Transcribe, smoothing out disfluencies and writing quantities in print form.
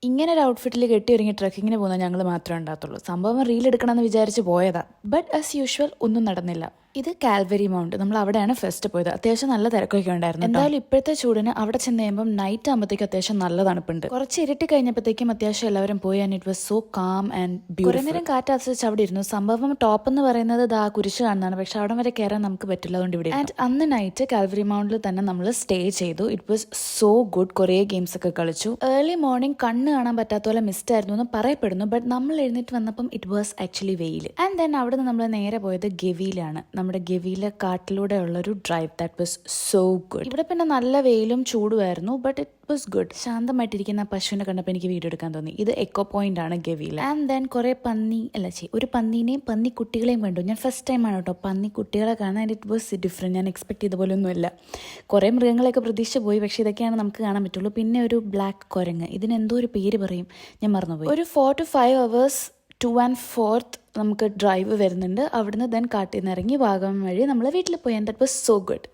ഇങ്ങനെ ഒരു ഔട്ട്ഫിറ്റിൽ കെട്ടി ഒരുങ്ങി ട്രക്കിങ്ങിന് പോകുന്ന ഞങ്ങൾ മാത്രമേ ഉണ്ടാകത്തുള്ളൂ. സംഭവം റീൽ എടുക്കണമെന്ന് വിചാരിച്ച് പോയതാ. ബട്ട് ആസ് യൂഷ്വൽ ഒന്നും നടന്നില്ല. ഇത് കാൽവരി മൗണ്ട്. നമ്മൾ അവിടെയാണ് ഫസ്റ്റ് പോയത്. അത്യാവശ്യം നല്ല തിരക്കൊക്കെ ഉണ്ടായിരുന്നു. എന്തായാലും ഇപ്പോഴത്തെ ചൂടിന് അവിടെ ചെന്ന് കഴിയുമ്പോൾ നൈറ്റ് ആകുമ്പോഴത്തേക്കും അത്യാവശ്യം നല്ല തണുപ്പുണ്ട്. കുറച്ച് ഇരുട്ടി കഴിഞ്ഞപ്പോഴത്തേക്കും അത്യാവശ്യം എല്ലാവരും പോയി. And it was so calm and beautiful. കുറേ നേരം കാറ്റ് ആസ്വദിച്ച് അവിടെ ഇരുന്നു. സംഭവം ടോപ്പ് എന്ന് പറയുന്നത് ദാ കുരിശ് കാണുന്നതാണ്. പക്ഷെ അവിടെ വരെ കയറാൻ നമുക്ക് പറ്റില്ല, അതുകൊണ്ട് ഇവിടെ. ആൻഡ് അന്ന് നൈറ്റ് കാൽവരി മൗണ്ടിൽ തന്നെ നമ്മൾ സ്റ്റേ ചെയ്തു. It was so good. കുറേ ഗെയിംസ് ഒക്കെ കളിച്ചു. ഏർലി മോർണിംഗ് കണ്ണ് കാണാൻ പറ്റാത്ത പോലെ മിസ്റ്റ് ആയിരുന്നു എന്ന് പറയപ്പെടുന്നു. ബട്ട് നമ്മൾ എഴുന്നേറ്റ് വന്നപ്പം ഇറ്റ് വാസ് ആക്ച്വലി വെയിൽ. ആൻഡ് ദെൻ അവിടെ നിന്ന് നമ്മൾ നേരെ പോയത് ഗവിയിലാണ്. നമ്മുടെ ഗവിയിലെ കാട്ടിലൂടെ ഉള്ളൊരു drive. That was so good. ഇവിടെ പിന്നെ നല്ല വെയിലും ചൂടുമായിരുന്നു. But it was good. ശാന്തമായിട്ടിരിക്കുന്ന പശുവിനെ കണ്ടപ്പോൾ എനിക്ക് വീഡിയോ എടുക്കാൻ തോന്നി. ഇത് എക്കോ പോയിന്റ് ആണ് ഗവിയിൽ. ആൻഡ് ദെൻ കുറെ ഒരു പന്നീനെയും പന്നിക്കുട്ടികളെയും കണ്ടു. ഞാൻ ഫസ്റ്റ് ടൈമാണ് കേട്ടോ പന്നിക്കുട്ടികളെ കാണാൻ. It was different. ഞാൻ എക്സ്പെക്ട് ചെയ്ത പോലെ ഒന്നുമില്ല. കുറേ മൃഗങ്ങളെയൊക്കെ പ്രതീക്ഷിച്ച് പോയി. പക്ഷെ ഇതൊക്കെയാണ് നമുക്ക് കാണാൻ പറ്റുള്ളൂ. പിന്നെ ഒരു ബ്ലാക്ക് കുരങ്ങ്, ഇതിനെന്തോ ഒരു പേര് പറയും, ഞാൻ മറന്നുപോയി. ഒരു 4 to 5 hours 2 and 4th നമുക്ക് ഡ്രൈവ് വരുന്നുണ്ട്. അവിടുന്ന് ദെൻ കാട്ടിൽ നിന്ന് ഇറങ്ങി വാഗമൺ വഴി നമ്മൾ വീട്ടിൽ പോയി. And that was so good.